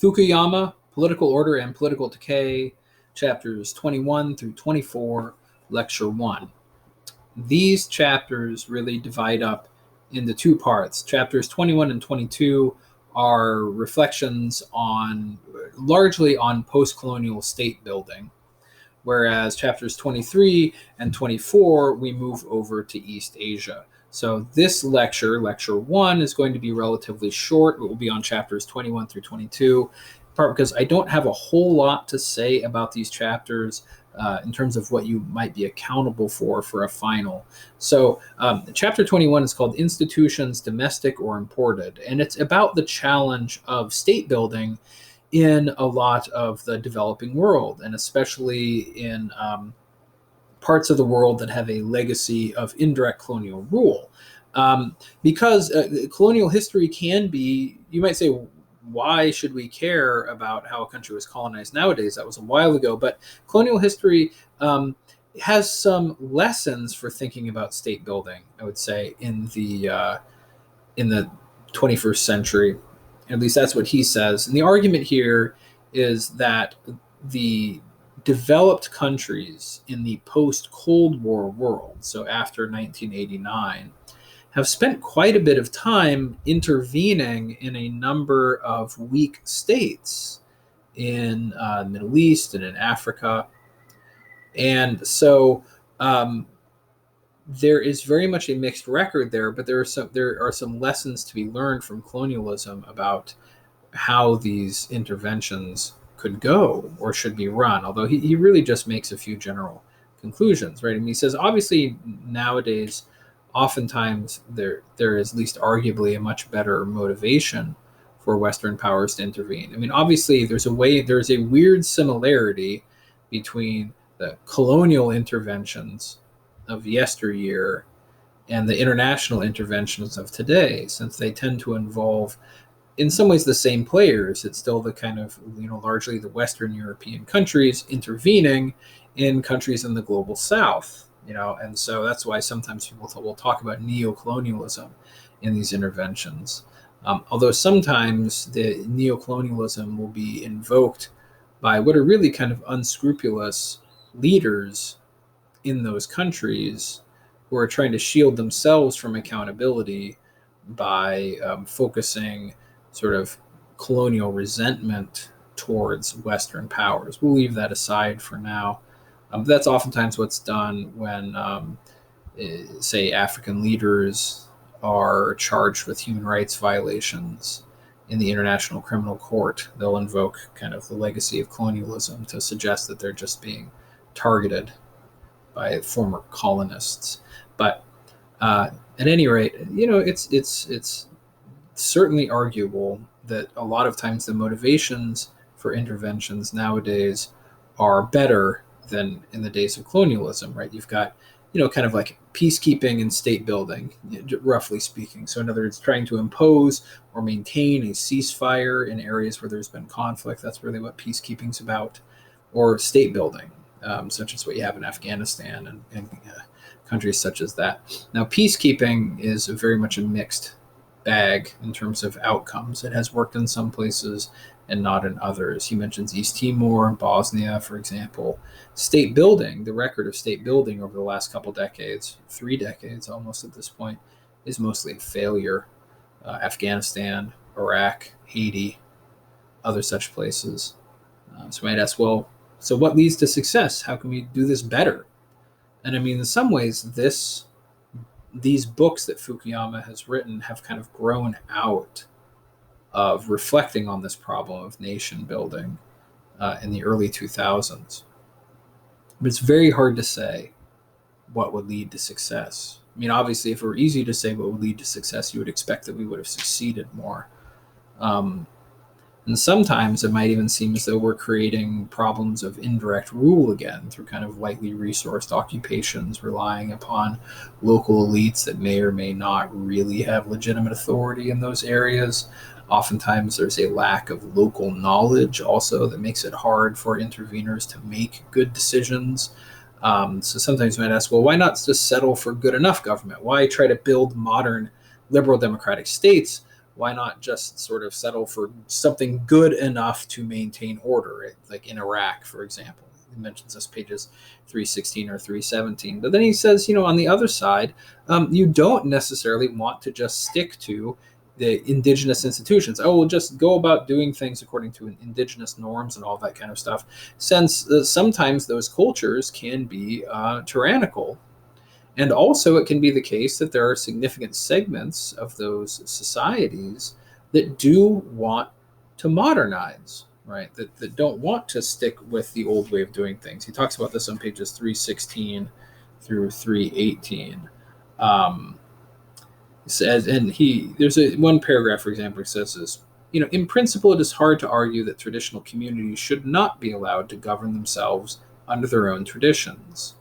Fukuyama, Political Order and Political Decay, chapters 21 through 24, lecture 1. These chapters really divide up into two parts. Chapters 21 and 22 are reflections largely on post-colonial state building, whereas chapters 23 and 24, we move over to East Asia. So this lecture 1, is going to be relatively short. It will be on chapters 21 through 22, in part because I don't have a whole lot to say about these chapters in terms of what you might be accountable for a final. So chapter 21 is called Institutions, Domestic or Imported, and it's about the challenge of state building in a lot of the developing world, and especially in parts of the world that have a legacy of indirect colonial rule. Because colonial history can be, you might say, why should we care about how a country was colonized nowadays? That was a while ago, but colonial history has some lessons for thinking about state building, I would say, in the 21st century. At least that's what he says. And the argument here is that the developed countries in the post-Cold War world, so after 1989, have spent quite a bit of time intervening in a number of weak states in the Middle East and in Africa. And so there is very much a mixed record there, but there are some lessons to be learned from colonialism about how these interventions could go or should be run, although he really just makes a few general conclusions, right? I mean, he says, obviously, nowadays, oftentimes there is, at least arguably, a much better motivation for Western powers to intervene. I mean, obviously, there's a weird similarity between the colonial interventions of yesteryear and the international interventions of today, since they tend to involve, in some ways, the same players. It's still the kind of, largely the Western European countries intervening in countries in the global South, and so that's why sometimes people will talk about neo-colonialism in these interventions. Although sometimes the neo-colonialism will be invoked by what are really kind of unscrupulous leaders in those countries who are trying to shield themselves from accountability by focusing sort of colonial resentment towards Western powers. We'll leave that aside for now. That's oftentimes what's done when, say, African leaders are charged with human rights violations in the International Criminal Court. They'll invoke kind of the legacy of colonialism to suggest that they're just being targeted by former colonists. But at any rate, it's certainly arguable that a lot of times the motivations for interventions nowadays are better than in the days of colonialism, right? You've got, kind of like peacekeeping and state building, roughly speaking. So in other words, trying to impose or maintain a ceasefire in areas where there's been conflict. That's really what peacekeeping's about. Or state building, such as what you have in Afghanistan and countries such as that. Now, peacekeeping is very much a mixed bag in terms of outcomes. It has worked in some places and not in others. He mentions East Timor, Bosnia, for example. State building, the record of state building over the last couple decades, 3 decades almost at this point, is mostly a failure. Afghanistan, Iraq, Haiti, other such places. So you might ask, well, so what leads to success? How can we do this better? And I mean, in some ways, these books that Fukuyama has written have kind of grown out of reflecting on this problem of nation building in the early 2000s. But it's very hard to say what would lead to success. I mean, obviously, if it were easy to say what would lead to success, you would expect that we would have succeeded more. And sometimes it might even seem as though we're creating problems of indirect rule again through kind of lightly resourced occupations, relying upon local elites that may or may not really have legitimate authority in those areas. Oftentimes there's a lack of local knowledge also that makes it hard for interveners to make good decisions. So sometimes you might ask, well, why not just settle for good enough government? Why try to build modern liberal democratic states Why not just sort of settle for something good enough to maintain order, like in Iraq, for example? He mentions this pages 316 or 317. But then he says, on the other side, you don't necessarily want to just stick to the indigenous institutions. Oh, we'll just go about doing things according to indigenous norms and all that kind of stuff, since sometimes those cultures can be tyrannical. And also, it can be the case that there are significant segments of those societies that do want to modernize, right? That don't want to stick with the old way of doing things. He talks about this on pages 316 through 318. Says, and there's one paragraph, for example, he says this, in principle, it is hard to argue that traditional communities should not be allowed to govern themselves under their own traditions.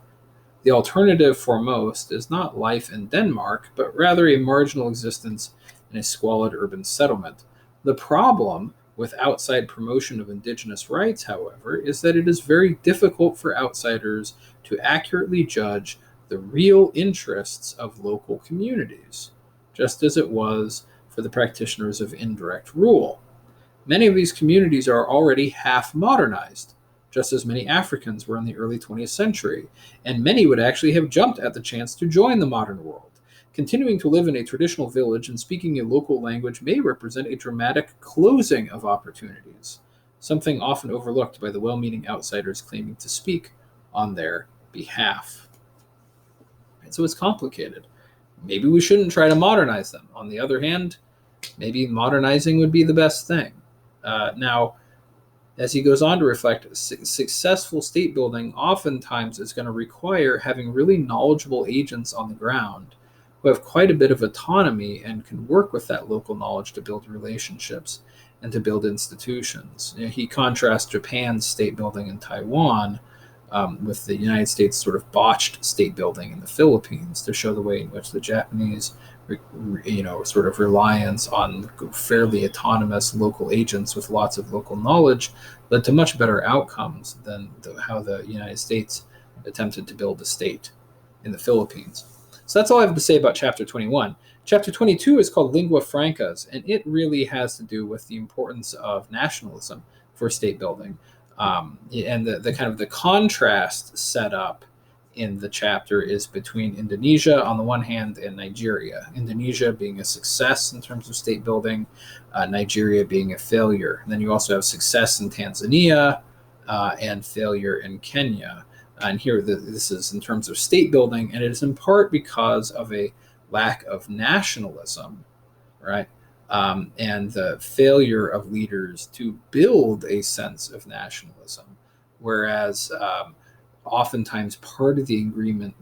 The alternative for most is not life in Denmark, but rather a marginal existence in a squalid urban settlement. The problem with outside promotion of indigenous rights, however, is that it is very difficult for outsiders to accurately judge the real interests of local communities, just as it was for the practitioners of indirect rule. Many of these communities are already half modernized, just as many Africans were in the early 20th century, and many would actually have jumped at the chance to join the modern world. Continuing to live in a traditional village and speaking a local language may represent a dramatic closing of opportunities, something often overlooked by the well-meaning outsiders claiming to speak on their behalf. And so it's complicated. Maybe we shouldn't try to modernize them. On the other hand, maybe modernizing would be the best thing. Now, as he goes on to reflect, successful state building oftentimes is going to require having really knowledgeable agents on the ground who have quite a bit of autonomy and can work with that local knowledge to build relationships and to build institutions. He contrasts Japan's state building in Taiwan with the United States' sort of botched state building in the Philippines to show the way in which the Japanese sort of reliance on fairly autonomous local agents with lots of local knowledge led to much better outcomes than how the United States attempted to build a state in the Philippines. So that's all I have to say about Chapter 21. Chapter 22 is called Lingua Francas, and it really has to do with the importance of nationalism for state building. And the kind of the contrast set up in the chapter is between Indonesia on the one hand and Nigeria. Indonesia being a success in terms of state building, Nigeria being a failure. And then you also have success in Tanzania and failure in Kenya. And here this is in terms of state building, and it is in part because of a lack of nationalism, right? And the failure of leaders to build a sense of nationalism. Whereas oftentimes part of the agreement,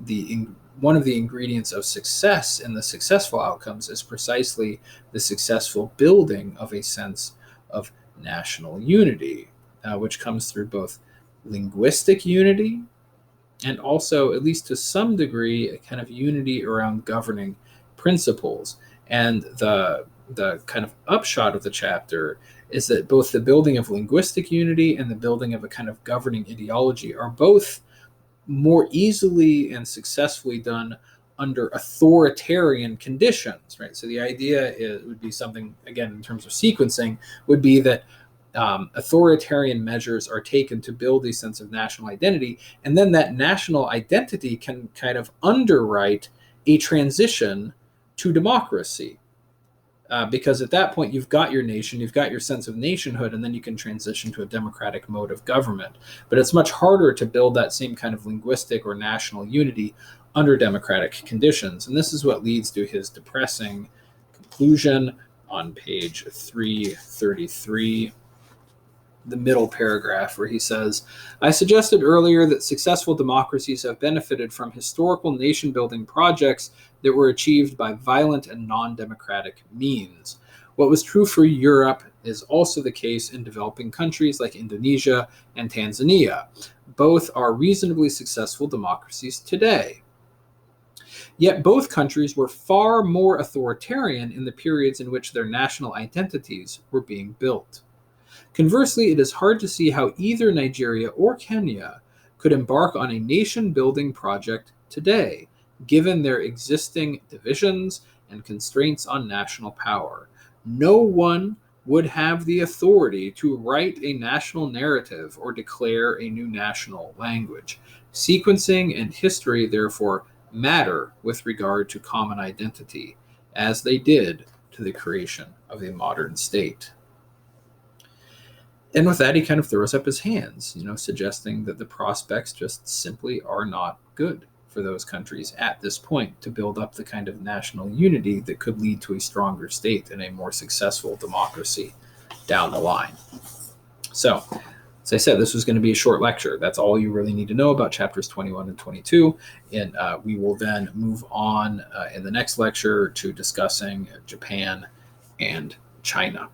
one of the ingredients of success in the successful outcomes is precisely the successful building of a sense of national unity, which comes through both linguistic unity and also, at least to some degree, a kind of unity around governing principles. And the kind of upshot of the chapter is that both the building of linguistic unity and the building of a kind of governing ideology are both more easily and successfully done under authoritarian conditions, right? So the idea would be something, again, in terms of sequencing, would be that authoritarian measures are taken to build a sense of national identity, and then that national identity can kind of underwrite a transition to democracy. Because at that point, you've got your nation, you've got your sense of nationhood, and then you can transition to a democratic mode of government. But it's much harder to build that same kind of linguistic or national unity under democratic conditions. And this is what leads to his depressing conclusion on page 333, the middle paragraph, where he says, I suggested earlier that successful democracies have benefited from historical nation-building projects that were achieved by violent and non-democratic means. What was true for Europe is also the case in developing countries like Indonesia and Tanzania. Both are reasonably successful democracies today. Yet both countries were far more authoritarian in the periods in which their national identities were being built. Conversely, it is hard to see how either Nigeria or Kenya could embark on a nation-building project today, given their existing divisions and constraints on national power. No one would have the authority to write a national narrative or declare a new national language. Sequencing and history, therefore, matter with regard to common identity, as they did to the creation of a modern state. And with that, he kind of throws up his hands, suggesting that the prospects just simply are not good for those countries at this point to build up the kind of national unity that could lead to a stronger state and a more successful democracy down the line. So, as I said, this was going to be a short lecture. That's all you really need to know about chapters 21 and 22. And we will then move on in the next lecture to discussing Japan and China.